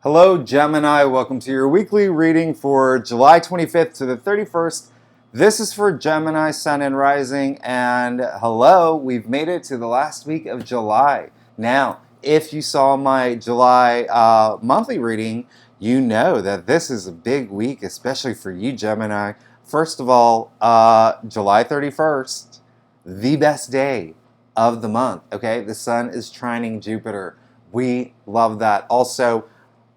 Hello, Gemini. Welcome to your weekly reading for July 25th to the 31st. This is for Gemini, Sun and Rising. And hello, we've made it to the last week of July. Now, if you saw my July monthly reading, you know that this is a big week, especially for you, Gemini. First of all, July 31st, the best day of the month, okay? The Sun is trining Jupiter. We love that. Also,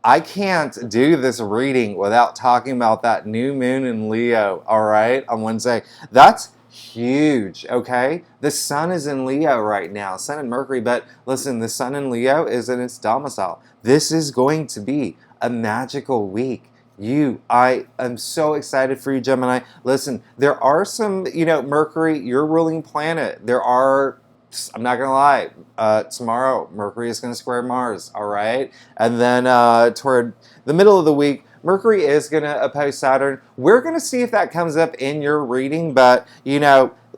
I can't do this reading without talking about that new moon in Leo, all right, on Wednesday. That's huge, okay? The Sun is in Leo right now, Sun and Mercury, but listen, the Sun in Leo is in its domicile. This is going to be a magical week. I am so excited for you, Gemini. Listen, there are some, Mercury, your ruling planet. I'm not going to lie, tomorrow Mercury is going to square Mars, all right? And then toward the middle of the week, Mercury is going to oppose Saturn. We're going to see if that comes up in your reading, but,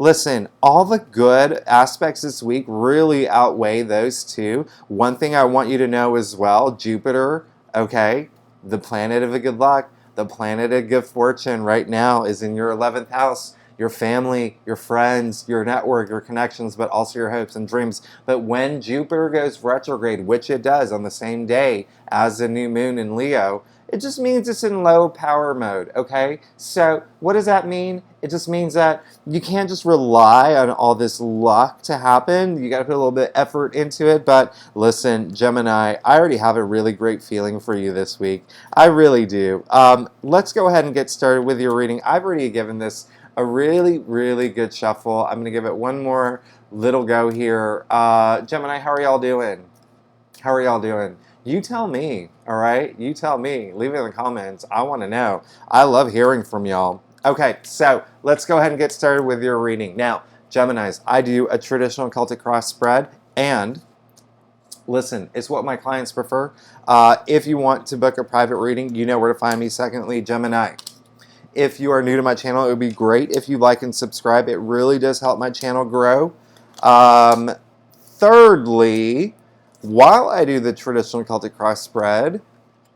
listen, all the good aspects this week really outweigh those two. One thing I want you to know as well, Jupiter, okay, the planet of good luck, the planet of good fortune right now is in your 11th house. Your family, your friends, your network, your connections, but also your hopes and dreams. But when Jupiter goes retrograde, which it does on the same day as the new moon in Leo, it just means it's in low power mode, okay? So what does that mean? It just means that you can't just rely on all this luck to happen. You got to put a little bit of effort into it. But listen, Gemini, I already have a really great feeling for you this week. I really do. Let's go ahead and get started with your reading. I've already given this a really, really good shuffle. I'm going to give it one more little go here. Gemini, how are y'all doing? How are y'all doing? You tell me, all right? You tell me. Leave it in the comments. I want to know. I love hearing from y'all. Okay, so let's go ahead and get started with your reading. Now, Geminis, I do a traditional Celtic cross spread, and listen, it's what my clients prefer. If you want to book a private reading, you know where to find me. Secondly, Gemini, if you are new to my channel, it would be great if you like and subscribe. It really does help my channel grow. Thirdly, while I do the traditional Celtic cross spread,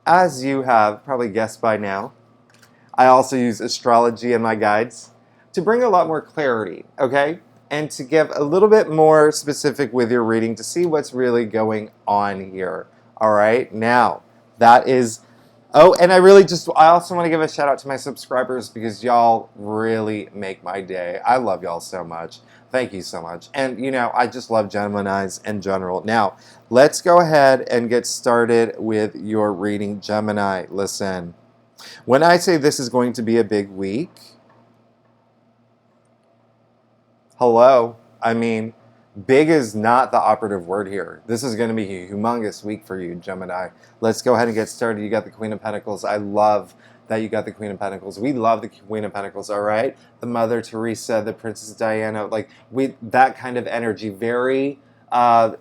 as you have probably guessed by now, I also use astrology in my guides to bring a lot more clarity, okay? And to give a little bit more specific with your reading to see what's really going on here, all right? Now, that is... Oh, and I also want to give a shout out to my subscribers because y'all really make my day. I love y'all so much. Thank you so much. And, I just love Geminis in general. Now, let's go ahead and get started with your reading, Gemini. Listen, when I say this is going to be a big week, hello, big is not the operative word here. This is going to be a humongous week for you, Gemini. Let's go ahead and get started. You got the Queen of Pentacles. I love that you got the Queen of Pentacles. We love the Queen of Pentacles, all right? The Mother Teresa, the Princess Diana, that kind of energy, very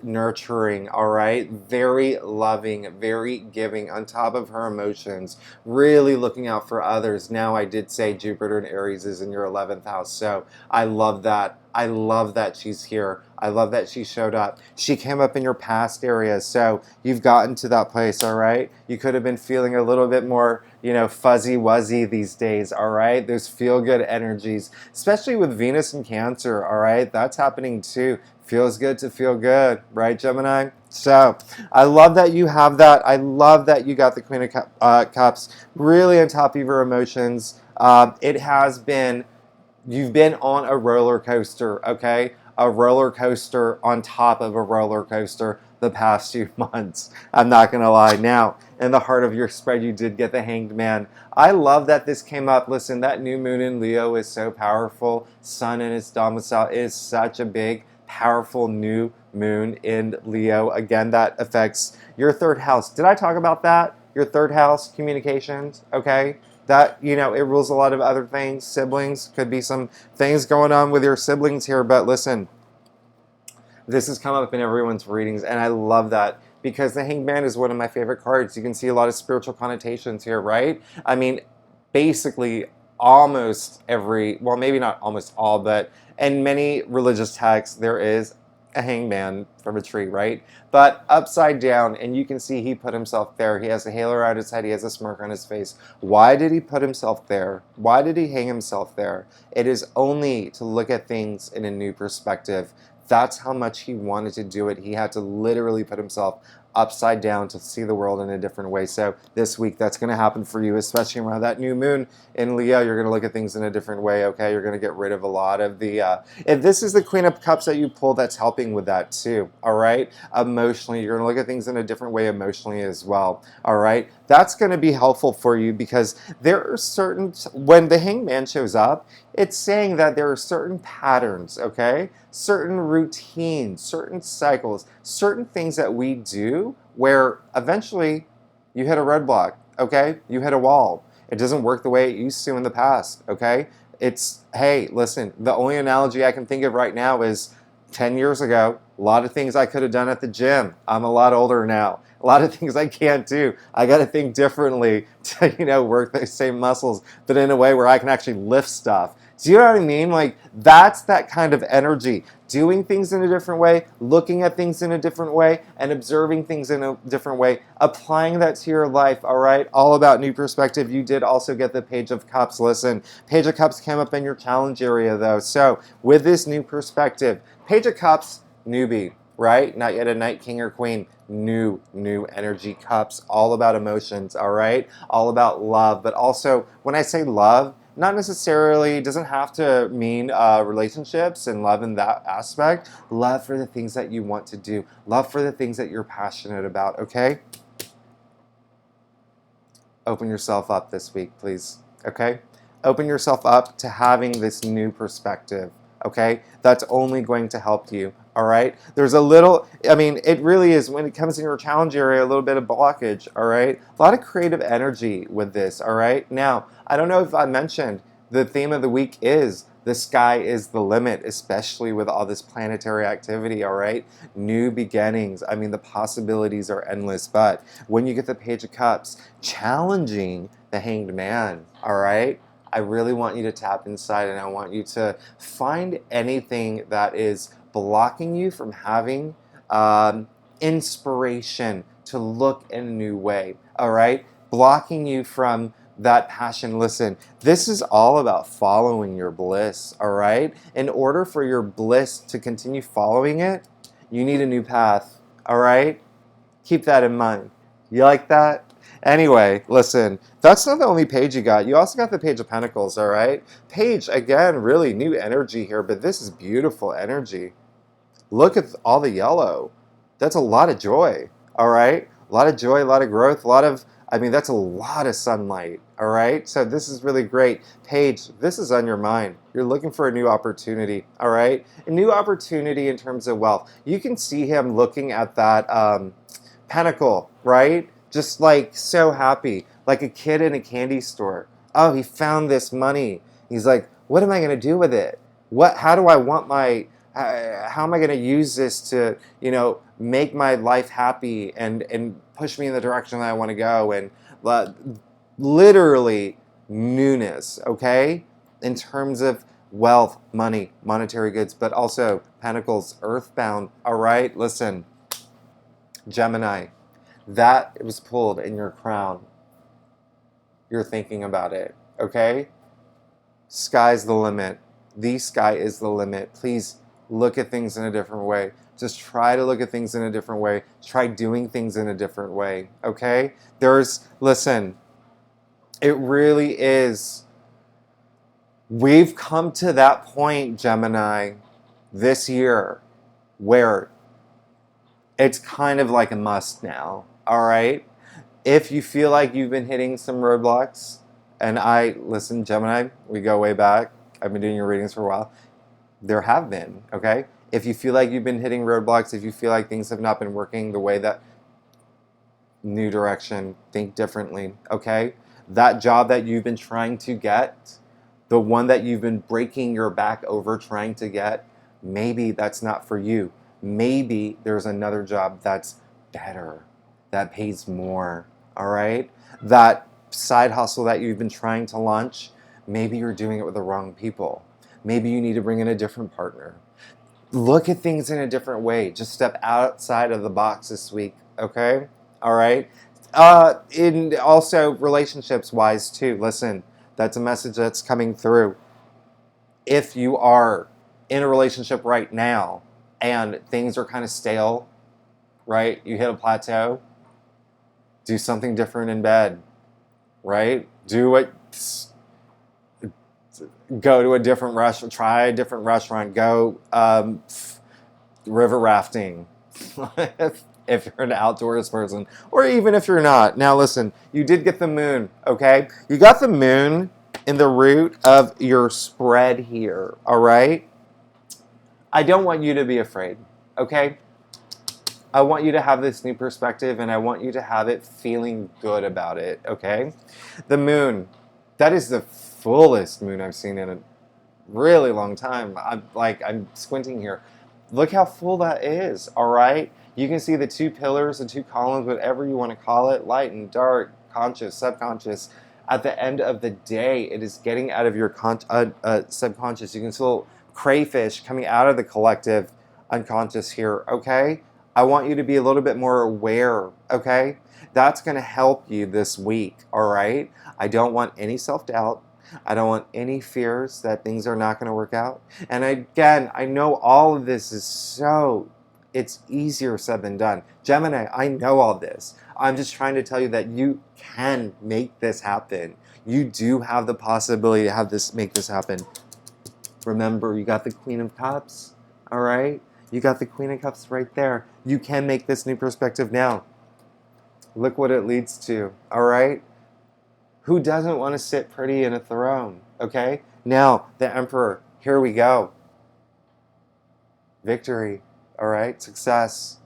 nurturing, all right? Very loving, very giving, on top of her emotions, really looking out for others. Now, I did say Jupiter and Aries is in your 11th house, so I love that. I love that she's here. I love that she showed up. She came up in your past areas, so you've gotten to that place, all right? You could have been feeling a little bit more, fuzzy-wuzzy these days, all right? Those feel-good energies, especially with Venus and Cancer, all right? That's happening too. Feels good to feel good, right, Gemini? So, I love that you have that. I love that you got the Queen of Cups really on top of your emotions. You've been on a roller coaster, okay? A roller coaster on top of a roller coaster the past few months. I'm not going to lie. Now, in the heart of your spread, you did get the Hanged Man. I love that this came up. Listen, that new moon in Leo is so powerful. Sun in its domicile is such a big, powerful new moon in Leo. Again, that affects your third house. Did I talk about that? Your third house, communications, okay? That, it rules a lot of other things. Siblings, could be some things going on with your siblings here, but listen, this has come up in everyone's readings, and I love that because the Hanged Man is one of my favorite cards. You can see a lot of spiritual connotations here, right? Basically, almost every, well, maybe not almost all, but in many religious texts, there is a hangman from a tree, right? But upside down, and you can see he put himself there. He has a halo around his head. He has a smirk on his face. Why did he put himself there? Why did he hang himself there? It is only to look at things in a new perspective. That's how much he wanted to do it. He had to literally put himself upside down to see the world in a different way. So this week, that's going to happen for you, especially around that new moon in Leo. You're going to look at things in a different way, okay? You're going to get rid of a lot of the... if this is the Queen of Cups that you pull, that's helping with that too, all right? Emotionally, you're going to look at things in a different way emotionally as well, all right? That's going to be helpful for you because there are certain... When the Hangman shows up, it's saying that there are certain patterns, okay? Certain routines, certain cycles, certain things that we do where eventually you hit a roadblock, okay? You hit a wall. It doesn't work the way it used to in the past, okay? It's, hey, listen, the only analogy I can think of right now is 10 years ago, a lot of things I could have done at the gym. I'm a lot older now. A lot of things I can't do. I got to think differently to, work the same muscles, but in a way where I can actually lift stuff. Do you know what I mean? Like, that's that kind of energy. Doing things in a different way, looking at things in a different way, and observing things in a different way. Applying that to your life, all right? All about new perspective. You did also get the Page of Cups. Listen, Page of Cups came up in your challenge area, though. So, with this new perspective, Page of Cups, newbie, right? Not yet a Knight, King, or Queen. New energy. Cups, all about emotions, all right? All about love. But also, when I say love, not necessarily, doesn't have to mean relationships and love in that aspect. Love for the things that you want to do. Love for the things that you're passionate about, okay? Open yourself up this week, please, okay? Open yourself up to having this new perspective, okay? That's only going to help you, all right? There's a little, it really is, when it comes in your challenge area, a little bit of blockage, all right? A lot of creative energy with this, all right? Now, I don't know if I mentioned, the theme of the week is the sky is the limit, especially with all this planetary activity, all right? New beginnings. The possibilities are endless, but when you get the Page of Cups, challenging the Hanged Man, all right? I really want you to tap inside and I want you to find anything that is blocking you from having inspiration to look in a new way, all right? Blocking you from that passion. Listen, this is all about following your bliss, all right? In order for your bliss to continue following it, you need a new path, all right? Keep that in mind. You like that? Anyway, listen, that's not the only page you got. You also got the Page of Pentacles, all right? Page, again, really new energy here, but this is beautiful energy. Look at all the yellow. That's a lot of joy, all right? A lot of joy, a lot of growth, that's a lot of sunlight, all right? So this is really great. Page, this is on your mind. You're looking for a new opportunity, all right? A new opportunity in terms of wealth. You can see him looking at that pentacle, right? Just like so happy, like a kid in a candy store. Oh, he found this money. He's like, what am I going to do with it? How do I want how am I going to use this to, make my life happy and push me in the direction that I want to go? And literally newness, okay? In terms of wealth, money, monetary goods, but also pentacles, earthbound. All right, listen, Gemini, that was pulled in your crown. You're thinking about it, okay? Sky's the limit. The sky is the limit. Please look at things in a different way. Just try to look at things in a different way. Try doing things in a different way, okay? Listen, it really is. We've come to that point, Gemini, this year, where it's kind of like a must now, all right? If you feel like you've been hitting some roadblocks, and listen, Gemini, we go way back. I've been doing your readings for a while. There have been, okay? If you feel like you've been hitting roadblocks, if you feel like things have not been working the way that, new direction, think differently, okay? That job that you've been trying to get, the one that you've been breaking your back over trying to get, maybe that's not for you. Maybe there's another job that's better, that pays more, all right? That side hustle that you've been trying to launch, maybe you're doing it with the wrong people. Maybe you need to bring in a different partner. look at things in a different way. Just step outside of the box this week, okay? All right? In also relationships wise too. Listen, that's a message that's coming through. If you are in a relationship right now and things are kind of stale, right? You hit a plateau, do something different in bed, right? Go to a different restaurant, try a different restaurant, go river rafting if you're an outdoors person, or even if you're not. Now listen, you did get the moon, okay? You got the moon in the root of your spread here, all right? I don't want you to be afraid, okay? I want you to have this new perspective, and I want you to have it feeling good about it, okay? The moon, that is the fullest moon I've seen in a really long time. I'm squinting here. Look how full that is, all right? You can see the two pillars, the two columns, whatever you want to call it, light and dark, conscious, subconscious. At the end of the day, it is getting out of your subconscious. You can see a little crayfish coming out of the collective unconscious here, okay? I want you to be a little bit more aware, okay? That's going to help you this week, all right? I don't want any self-doubt. I don't want any fears that things are not going to work out. And again, I know all of this is it's easier said than done. Gemini, I know all this. I'm just trying to tell you that you can make this happen. You do have the possibility to make this happen. Remember, you got the Queen of Cups, all right? You got the Queen of Cups right there. You can make this new perspective now. Look what it leads to, all right? Who doesn't want to sit pretty in a throne, okay? Now, the Emperor, here we go. Victory, all right? Success.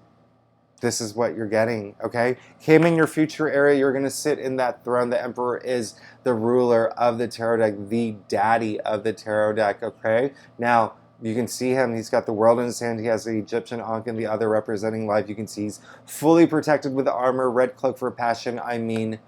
This is what you're getting, okay? Him in your future area, you're going to sit in that throne. The Emperor is the ruler of the tarot deck, the daddy of the tarot deck, okay? Now, you can see him. He's got the world in his hand. He has the Egyptian Ankh and the other representing life. You can see he's fully protected with armor, red cloak for passion. I mean,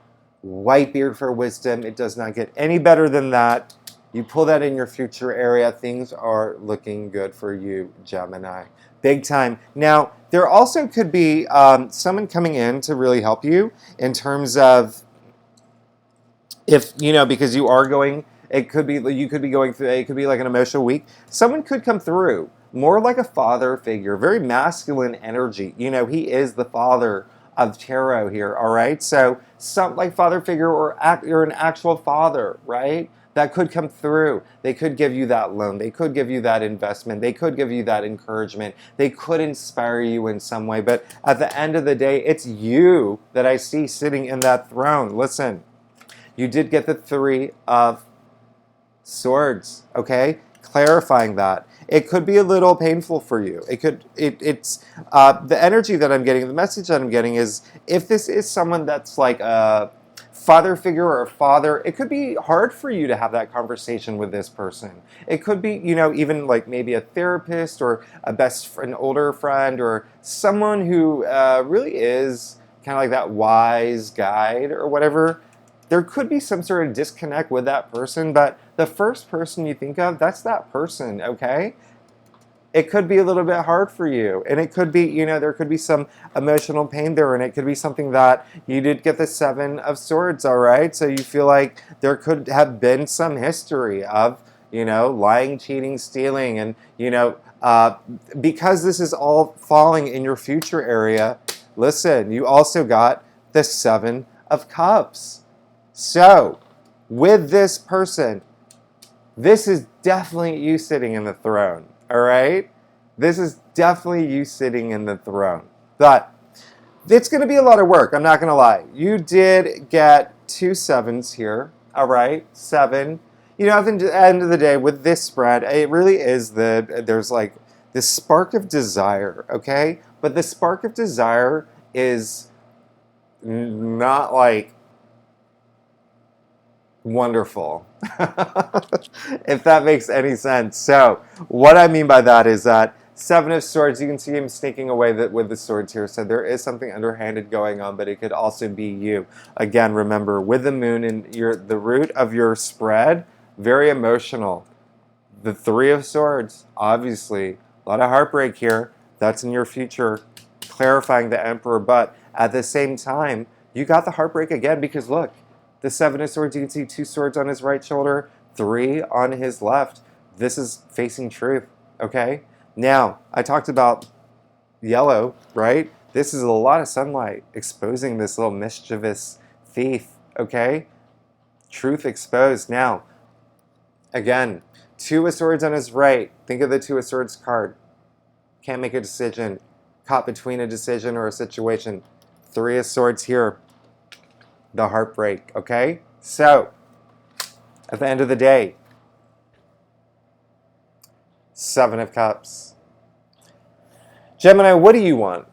white beard for wisdom. It does not get any better than that. You pull that in your future area, things are looking good for you, Gemini. Big time. Now, there also could be someone coming in to really help you in terms of if, because you are going, you could be going through, it could be like an emotional week. Someone could come through, more like a father figure, very masculine energy. He is the father of tarot here, all right? So some like father figure or you're an actual father, right? That could come through. They could give you that loan. They could give you that investment. They could give you that encouragement. They could inspire you in some way. But at the end of the day, it's you that I see sitting in that throne. Listen, you did get the Three of Swords, okay? Clarifying that. It could be a little painful for you. It's the energy that I'm getting, the message that I'm getting is if this is someone that's like a father figure or a father, it could be hard for you to have that conversation with this person. It could be, even like maybe a therapist or an older friend or someone who really is kind of like that wise guide or whatever. There could be some sort of disconnect with that person, but the first person you think of, that's that person, okay? It could be a little bit hard for you, and it could be, there could be some emotional pain there, and it could be something that you did get the Seven of Swords, all right? So you feel like there could have been some history of, lying, cheating, stealing, and, because this is all falling in your future area, listen, you also got the Seven of Cups. So, with this person, this is definitely you sitting in the throne, all right? This is definitely you sitting in the throne. But it's going to be a lot of work, I'm not going to lie. You did get 2 sevens here, all right? 7. At the end of the day, with this spread, it really is there's like this spark of desire, okay? But the spark of desire is not like wonderful, if that makes any sense. So what I mean by that is that Seven of Swords, you can see him sneaking away with the swords here. So there is something underhanded going on, but it could also be you. Again, remember, with the moon and the root of your spread, very emotional. The Three of Swords, obviously, A lot of heartbreak here. That's in your future, clarifying the Emperor. But at the same time, you got the heartbreak again because look, the Seven of Swords, you can see 2 swords on his right shoulder, 3 on his left. This is facing truth, okay? Now, I talked about yellow, right? This is a lot of sunlight exposing this little mischievous thief, okay? Truth exposed. Now, again, 2 of Swords on his right. Think of the 2 of Swords card. Can't make a decision. Caught between a decision or a situation. 3 of Swords here. The heartbreak, okay? So, at the end of the day, 7 of Cups. Gemini, what do you want?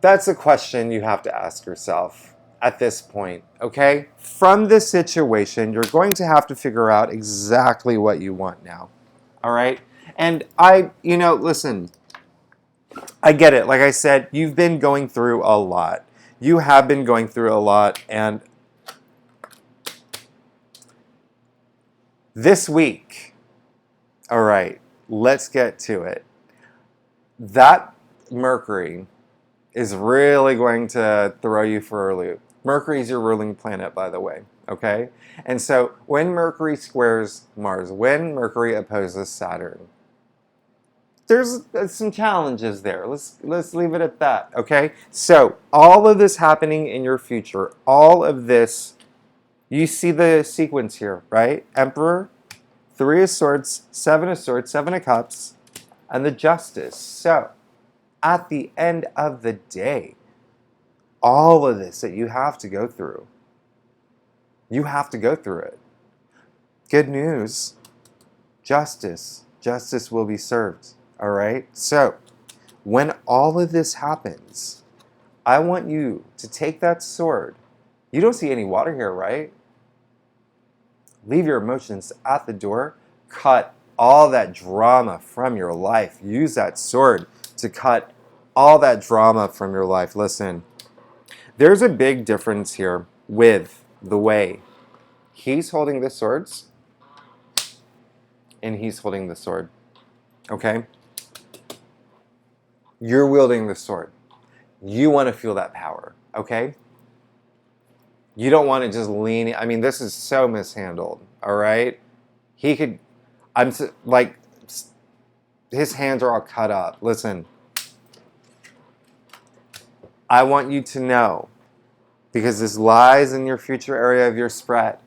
That's a question you have to ask yourself at this point, okay? From this situation, you're going to have to figure out exactly what you want now, all right? And listen, I get it. Like I said, you've been going through a lot. You have been going through a lot, and this week, all right, let's get to it. That Mercury is really going to throw you for a loop. Mercury is your ruling planet, by the way, okay? And so when Mercury squares Mars, when Mercury opposes Saturn, there's some challenges there. Let's leave it at that, okay? So all of this happening in your future, all of this, you see the sequence here, right? Emperor, 3 of Swords, 7 of Swords, 7 of Cups, and the Justice. So at the end of the day, all of this that you have to go through, you have to go through it. Good news, justice will be served, all right? So when all of this happens, I want you to take that sword. You don't see any water here, right? Leave your emotions at the door. Cut all that drama from your life. Use that sword to cut all that drama from your life. Listen, there's a big difference here with the way he's holding the swords and he's holding the sword, okay? You're wielding the sword. You want to feel that power, okay? You don't want to just lean. I mean, this is so mishandled, all right? He could, his hands are all cut up. Listen, I want you to know, because this lies in your future area of your spread,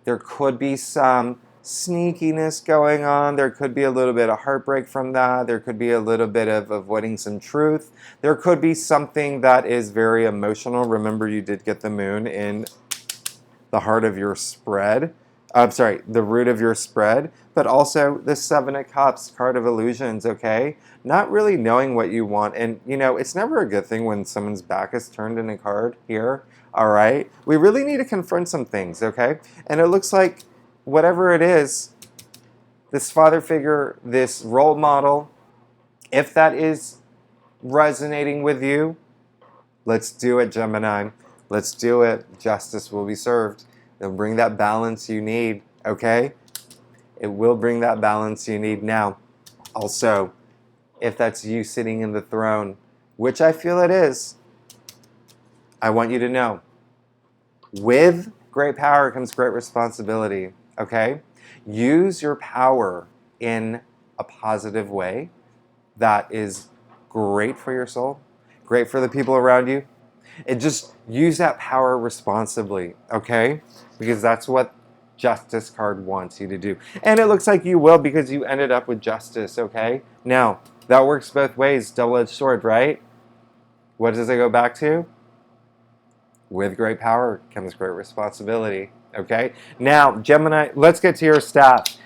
there could be some sneakiness going on. There could be a little bit of heartbreak from that. There could be a little bit of avoiding some truth. There could be something that is very emotional. Remember, you did get the moon in the heart of your spread. The root of your spread, but also the 7 of Cups, card of illusions, okay? Not really knowing what you want. And, it's never a good thing when someone's back is turned in a card here, all right? We really need to confront some things, okay? And it looks like whatever it is, this father figure, this role model, if that is resonating with you, let's do it, Gemini. Let's do it. Justice will be served. It'll bring that balance you need, okay? It will bring that balance you need. Now, also, if that's you sitting in the throne, which I feel it is, I want you to know, with great power comes great responsibility, okay? Use your power in a positive way that is great for your soul, great for the people around you. And just use that power responsibly, okay? Because that's what Justice card wants you to do. And it looks like you will because you ended up with Justice, okay? Now, that works both ways, double-edged sword, right? What does it go back to? With great power comes great responsibility, okay? Now, Gemini, let's get to your staff.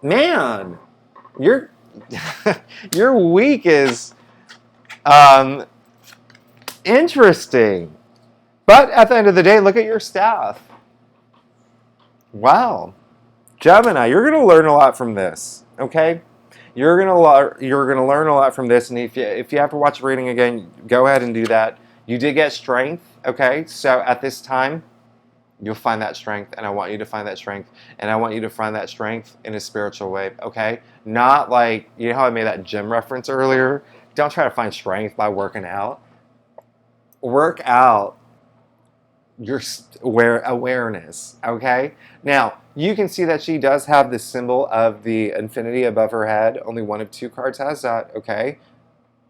Man, your your week is interesting. But at the end of the day, look at your staff. Wow. Gemini, you're going to learn a lot from this, okay? You're going to learn a lot from this, and if you have to watch the reading again, go ahead and do that. You did get strength, okay? So at this time, You'll find that strength, and I want you to find that strength, and I want you to find that strength in a spiritual way, okay? Not like, you know how I made that gym reference earlier? Don't try to find strength by working out. Work out your awareness, okay? Now, you can see that she does have the symbol of the infinity above her head. Only one of 2 cards has that, okay?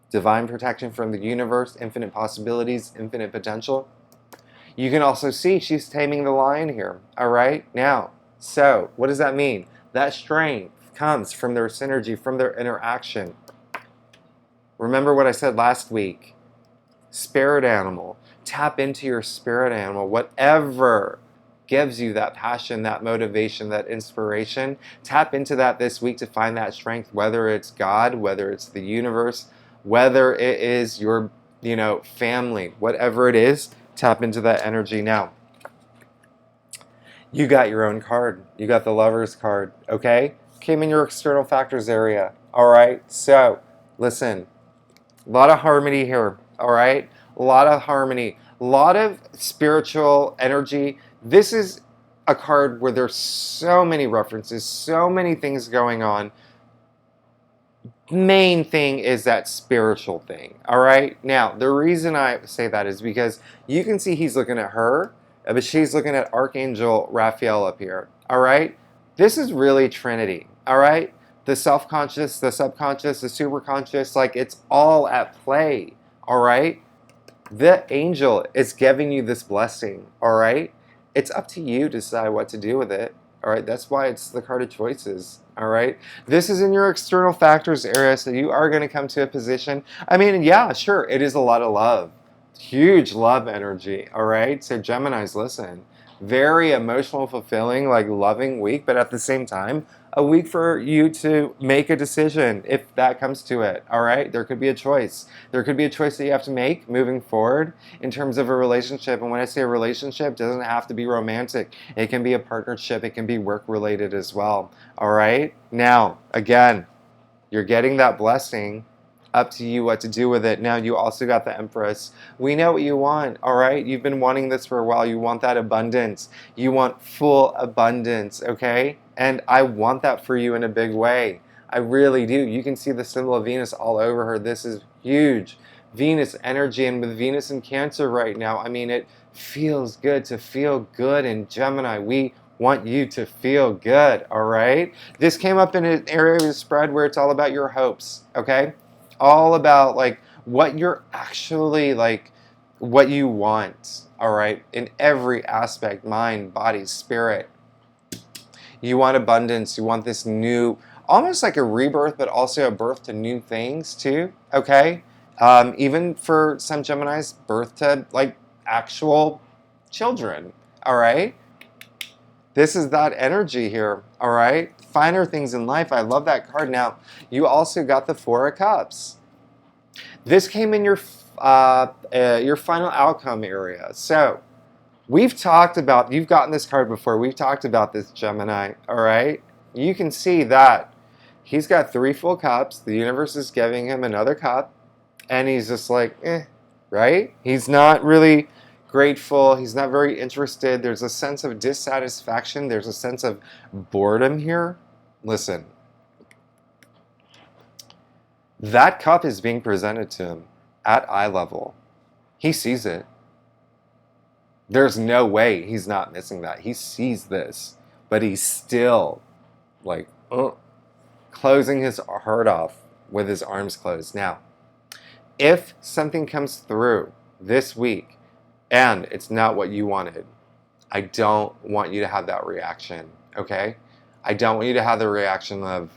Divine protection from the universe, infinite possibilities, infinite potential. You can also see she's taming the lion here, all right? Now, so what does that mean? That strength comes from their synergy, from their interaction. Remember what I said last week. Spirit animal. Tap into your spirit animal. Whatever gives you that passion, that motivation, that inspiration, tap into that this week to find that strength, whether it's God, whether it's the universe, whether it is your, family, whatever it is. Tap into that energy now. You got your own card. You got the Lover's card, okay? Came in your external factors area, all right? So, listen, a lot of harmony here, all right? A lot of harmony, a lot of spiritual energy. This is a card where there's so many references, so many things going on. Main thing is that spiritual thing, all right? Now, the reason I say that is because you can see he's looking at her, but she's looking at Archangel Raphael up here, all right? This is really Trinity, all right? The self-conscious, the subconscious, the superconscious, like it's all at play, all right? The angel is giving you this blessing, all right? It's up to you to decide what to do with it, all right? That's why it's the card of choices, all right? This is in your external factors area, so you are going to come to a position. I mean, yeah, sure, it is a lot of love. Huge love energy, all right? So Geminis, listen, very emotional, fulfilling, like loving week, but at the same time, a week for you to make a decision if that comes to it, all right? There could be a choice. There could be a choice that you have to make moving forward in terms of a relationship. And when I say a relationship, it doesn't have to be romantic. It can be a partnership. It can be work-related as well, all right? Now, again, you're getting that blessing. Up to you what to do with it. Now, you also got the Empress. We know what you want, all right? You've been wanting this for a while. You want that abundance. You want full abundance, okay? And I want that for you in a big way. I really do. You can see the symbol of Venus all over her. This is huge. Venus energy, and with Venus in Cancer right now, I mean, it feels good to feel good in Gemini. We want you to feel good, all right? This came up in an area of the spread where it's all about your hopes, okay? All about like what you're actually like, what you want, all right? In every aspect, mind, body, spirit. You want abundance. You want this new, almost like a rebirth, but also a birth to new things too, okay? Even for some Geminis, birth to like actual children, all right? This is that energy here, all right? Finer things in life. I love that card. Now, you also got the Four of Cups. This came in your final outcome area. So, we've talked about, you've gotten this card before. We've talked about this, Gemini, all right? You can see that he's got 3 full cups. The universe is giving him another cup. And he's just like, right? He's not really grateful. He's not very interested. There's a sense of dissatisfaction. There's a sense of boredom here. Listen, that cup is being presented to him at eye level. He sees it. There's no way he's not missing that. He sees this, but he's still like closing his heart off with his arms closed. Now, if something comes through this week and it's not what you wanted, I don't want you to have that reaction, okay? I don't want you to have the reaction of,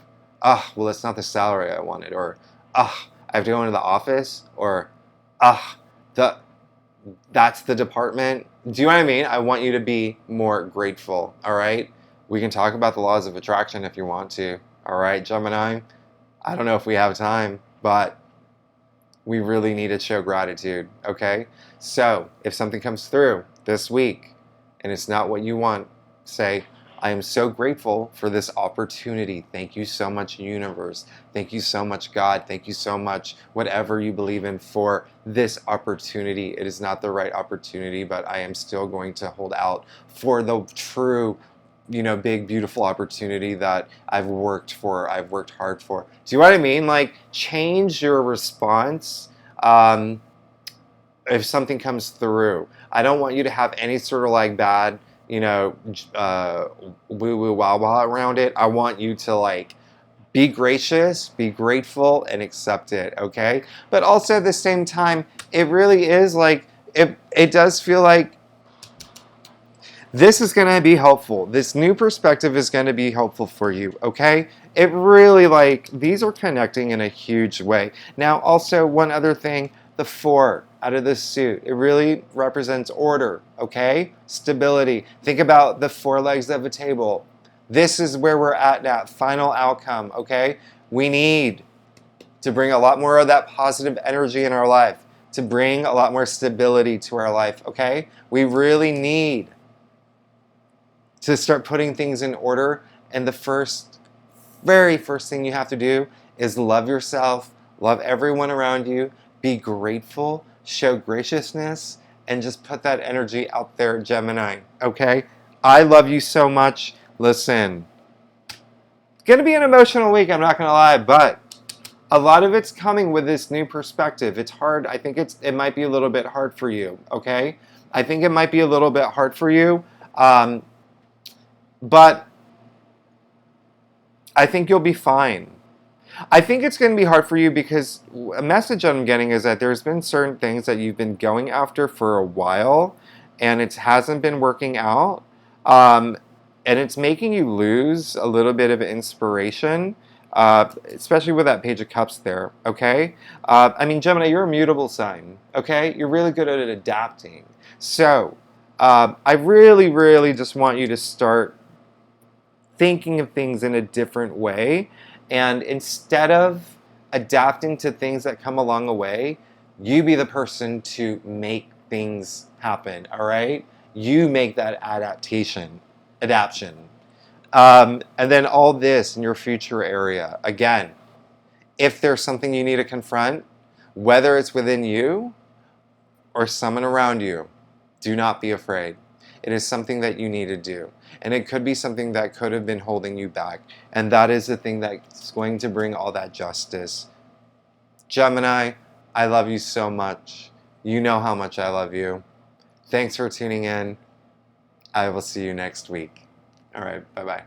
well, it's not the salary I wanted, or, I have to go into the office, or, that's the department. Do you know what I mean? I want you to be more grateful, all right? We can talk about the laws of attraction if you want to, all right, Gemini? I don't know if we have time, but we really need to show gratitude, okay? So, if something comes through this week and it's not what you want, say, I am so grateful for this opportunity. Thank you so much, universe. Thank you so much, God. Thank you so much, whatever you believe in, for this opportunity. It is not the right opportunity, but I am still going to hold out for the true, big, beautiful opportunity that I've worked for, I've worked hard for. Do you know what I mean? Like, change your response if something comes through. I don't want you to have any sort of like bad, woo woo wow wow around it. I want you to like be gracious, be grateful, and accept it, okay? But also at the same time, it really is like, it does feel like this is going to be helpful. This new perspective is going to be helpful for you, okay? It really, like, these are connecting in a huge way. Now, also, one other thing, the 4 out of this suit, it really represents order, okay? Stability. Think about the 4 legs of a table. This is where we're at now, final outcome, okay? We need to bring a lot more of that positive energy in our life, to bring a lot more stability to our life, okay? We really need to start putting things in order. And the very first thing you have to do is love yourself, love everyone around you, be grateful, show graciousness, and just put that energy out there, Gemini, okay? I love you so much. Listen, it's going to be an emotional week, I'm not going to lie, but a lot of it's coming with this new perspective. It's hard. I think it might be a little bit hard for you, okay? I think it might be a little bit hard for you. But I think you'll be fine. I think it's going to be hard for you because a message I'm getting is that there's been certain things that you've been going after for a while and it hasn't been working out. And it's making you lose a little bit of inspiration, especially with that Page of Cups there, okay? I mean, Gemini, you're a mutable sign, okay? You're really good at adapting. So I really, really just want you to start thinking of things in a different way. And instead of adapting to things that come along the way, you be the person to make things happen, all right? You make that adaptation. And then all this in your future area. Again, if there's something you need to confront, whether it's within you or someone around you, do not be afraid. It is something that you need to do. And it could be something that could have been holding you back. And that is the thing that's going to bring all that justice. Gemini, I love you so much. You know how much I love you. Thanks for tuning in. I will see you next week. All right, bye-bye.